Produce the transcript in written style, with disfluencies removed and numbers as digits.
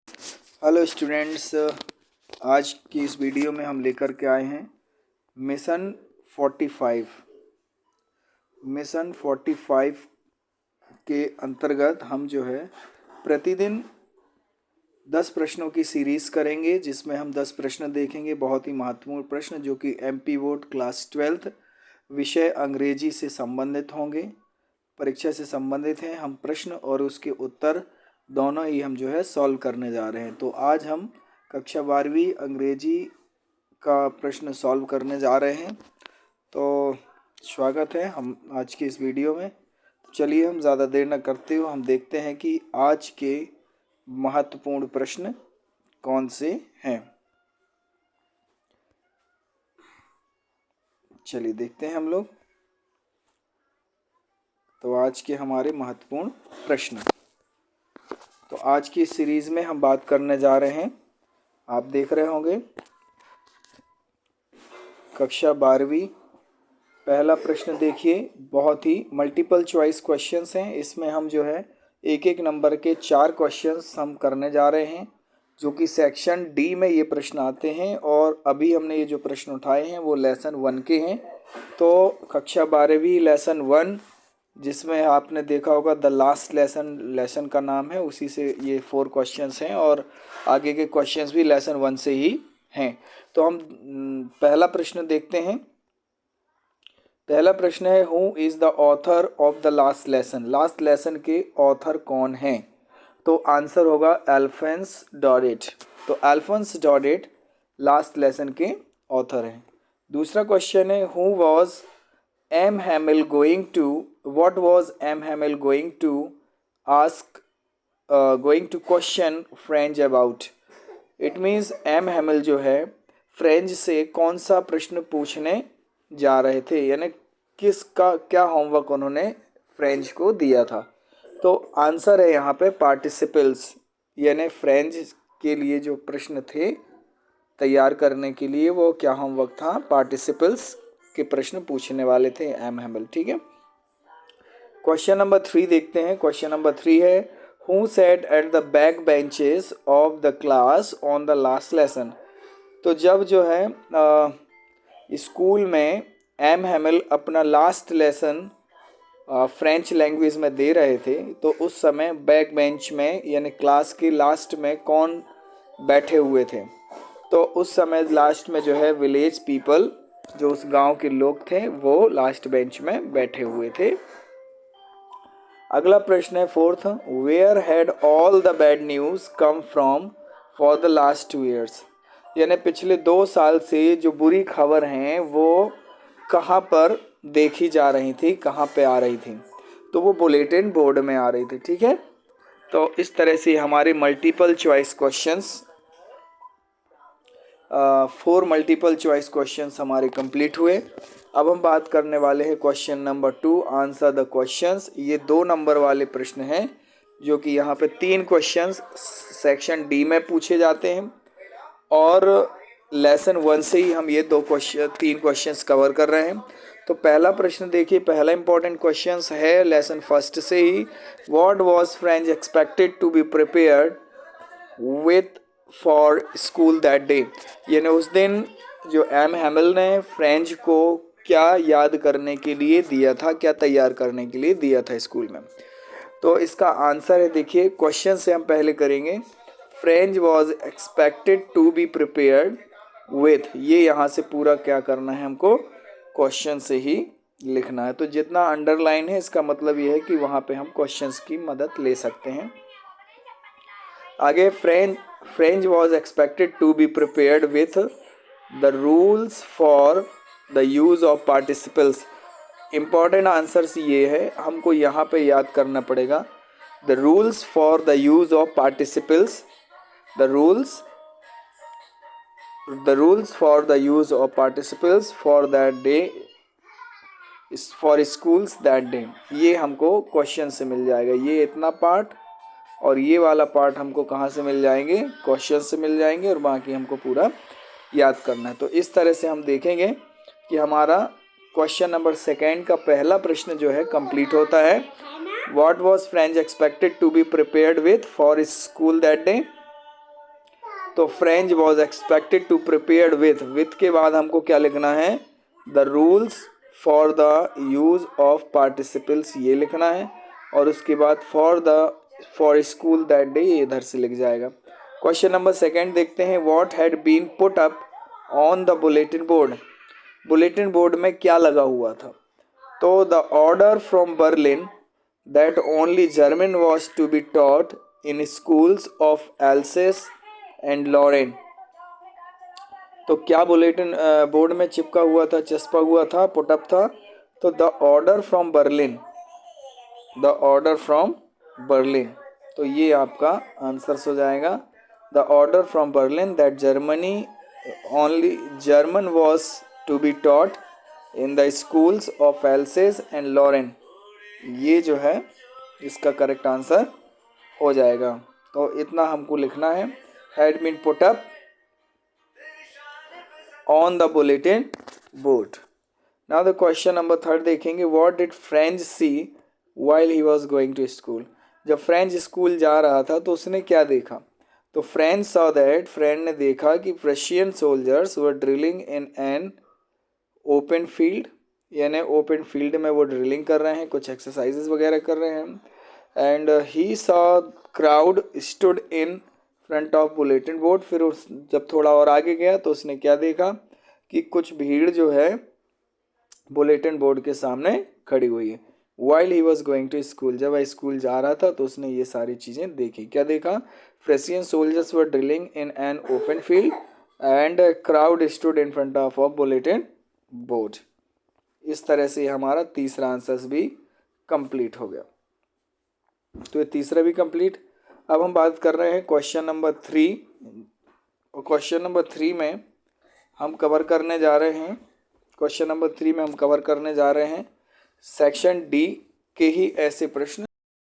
Hello students, आज की इस वीडियो में हम लेकर के आए हैं मिशन 45। मिशन 45 के अंतर्गत हम जो है प्रतिदिन 10 प्रश्नों की सीरीज़ करेंगे, जिसमें हम 10 प्रश्न देखेंगे। बहुत ही महत्वपूर्ण प्रश्न जो कि MP बोर्ड क्लास 12 विषय अंग्रेजी से संबंधित होंगे, परीक्षा से संबंधित हैं। हम प्रश्न और उसके उत्तर दोनों ही हम जो है सॉल्व करने जा रहे हैं। तो आज हम कक्षा 12वीं अंग्रेजी का प्रश्न सॉल्व करने जा रहे हैं। तो स्वागत है हम आज की इस वीडियो में। चलिए हम ज़्यादा देर न करते हुए हम देखते हैं कि आज के महत्वपूर्ण प्रश्न कौन से हैं। चलिए देखते हैं हम लोग। तो आज के हमारे महत्वपूर्ण प्रश्न, तो आज की सीरीज़ में हम बात करने जा रहे हैं, आप देख रहे होंगे कक्षा 12वीं। पहला प्रश्न देखिए, बहुत ही मल्टीपल चॉइस क्वेश्चंस हैं। इसमें हम जो है एक एक नंबर के 4 क्वेश्चंस हम करने जा रहे हैं, जो कि सेक्शन डी में ये प्रश्न आते हैं। और अभी हमने ये जो प्रश्न उठाए हैं वो लेसन 1 के हैं। तो कक्षा 12वीं लेसन 1, जिसमें आपने देखा होगा द लास्ट लेसन का नाम है, उसी से ये 4 क्वेश्चंस हैं और आगे के क्वेश्चंस भी लेसन 1 से ही हैं। तो हम पहला प्रश्न देखते हैं। पहला प्रश्न है, who is the author of the last lesson. Last lesson के ऑथर कौन हैं? तो आंसर होगा अल्फोंस डॉडेट। तो अल्फोंस डॉडेट लास्ट लेसन के ऑथर हैं। दूसरा क्वेश्चन है, who was M Hamel going to, what was M Hamel going to ask, going to question Franz about. It means M Hamel जो है French से कौन सा प्रश्न पूछने जा रहे थे, यानी किसका क्या होमवर्क उन्होंने फ्रेंच को दिया था। तो आंसर है यहाँ पे पार्टिसिपल्स, यानी फ्रेंच के लिए जो प्रश्न थे तैयार करने के लिए, वो क्या होमवर्क था, पार्टिसिपल्स के प्रश्न पूछने वाले थे एम हैमिल। ठीक है। क्वेश्चन नंबर 3 देखते हैं। क्वेश्चन नंबर 3 है, who sat at the back benches of the class on the last lesson. तो जब जो है स्कूल में एम हैमिल अपना लास्ट लेसन फ्रेंच लैंग्वेज में दे रहे थे, तो उस समय बैक बेंच में यानी क्लास के लास्ट में कौन बैठे हुए थे? तो उस समय लास्ट में जो है विलेज पीपल, जो उस गांव के लोग थे, वो लास्ट बेंच में बैठे हुए थे। अगला प्रश्न है fourth, where had all the bad news come from for the last 2 years. यानी पिछले 2 साल से जो बुरी खबर हैं वो कहाँ पर देखी जा रही थी, कहाँ पे आ रही थी? तो वो बुलेटिन बोर्ड में आ रही थी। ठीक है। तो इस तरह से हमारे multiple choice questions 4 multiple choice questions हमारे कंप्लीट हुए। अब हम बात करने वाले हैं question number 2, answer the questions. ये 2 नंबर वाले प्रश्न हैं, जो कि यहाँ पे 3 क्वेश्चंस सेक्शन डी में पूछे जाते हैं और लेसन 1 से ही हम ये 3 क्वेश्चंस कवर कर रहे हैं। तो पहला प्रश्न देखिए, पहला इंपॉर्टेंट क्वेश्चन है लेसन फर्स्ट से ही, what was Franz expected to be prepared with for school that day. यानी उस दिन जो एम हैमिल ने फ्रेंच को क्या याद करने के लिए दिया था, क्या तैयार करने के लिए दिया था स्कूल में। तो इसका आंसर है, देखिए क्वेश्चन से हम पहले करेंगे, Franz was expected to be prepared with. ये यहाँ से पूरा क्या करना है, हमको क्वेश्चन से ही लिखना है। तो जितना अंडरलाइन है इसका मतलब ये है कि वहाँ पे हम क्वेश्चंस की मदद ले सकते हैं। आगे, Franz was expected to be prepared with the rules for the use of participles. Important answers ये है, हमको यहाँ पे याद करना पड़ेगा, the rules for the use of participles, the rules for the use of participles for that day is for schools that day। ये हमको क्वेश्चन से मिल जाएगा। ये इतना पार्ट और ये वाला पार्ट हमको कहाँ से मिल जाएंगे, क्वेश्चन से मिल जाएंगे, और बाकी हमको पूरा याद करना है। तो इस तरह से हम देखेंगे कि हमारा क्वेश्चन नंबर 2 का पहला प्रश्न जो है कंप्लीट होता है। What was Franz expected to be prepared with for school that day. तो Franz was expected to prepared with के बाद हमको क्या लिखना है, the rules for the use of participles ये लिखना है, और उसके बाद फॉर स्कूल दैट डे ये इधर से लिख जाएगा। क्वेश्चन नंबर 2 देखते हैं, what had been put up on the bulletin board. Bulletin board में क्या लगा हुआ था, तो the order from Berlin that only German was to be taught in schools of Alsace and Lorraine. तो क्या बुलेटिन बोर्ड में चिपका हुआ था, चस्पा हुआ था, पुटअप था, तो the order from Berlin, the order from Berlin, तो ये आपका आंसर हो जाएगा। The order from Berlin that Germany only German was to be taught in the schools of Alsace and Lorraine, ये जो है इसका करेक्ट आंसर हो जाएगा। तो इतना हमको लिखना है, had been put up on the bulletin board. Now the question number 3 देखेंगे, what did Franz see while he was going to school. जब फ्रेंच स्कूल जा रहा था तो उसने क्या देखा, तो फ्रेंच सॉ दैट, फ्रेंड ने देखा कि Prussian soldiers were drilling in an open field, यानी ओपन फील्ड में वो ड्रिलिंग कर रहे हैं, कुछ एक्सरसाइजेस वगैरह कर रहे हैं। And he saw crowd stood in front of bulletin board, फिर उस जब थोड़ा और आगे गया तो उसने क्या देखा कि कुछ भीड़ जो है बुलेटिन बोर्ड के सामने खड़ी हुई है। While he was going to school, जब वह स्कूल जा रहा था तो उसने ये सारी चीज़ें देखी। क्या देखा, Prussian soldiers were drilling in an open field and crowd stood in front of bulletin board. इस तरह से हमारा तीसरा आंसर भी कंप्लीट हो गया। तो ये तीसरा भी कंप्लीट। अब हम बात कर रहे हैं क्वेश्चन नंबर 3, और क्वेश्चन नंबर 3 में हम कवर करने जा रहे हैं, क्वेश्चन नंबर 3 में हम कवर करने जा रहे हैं सेक्शन डी के ही ऐसे प्रश्न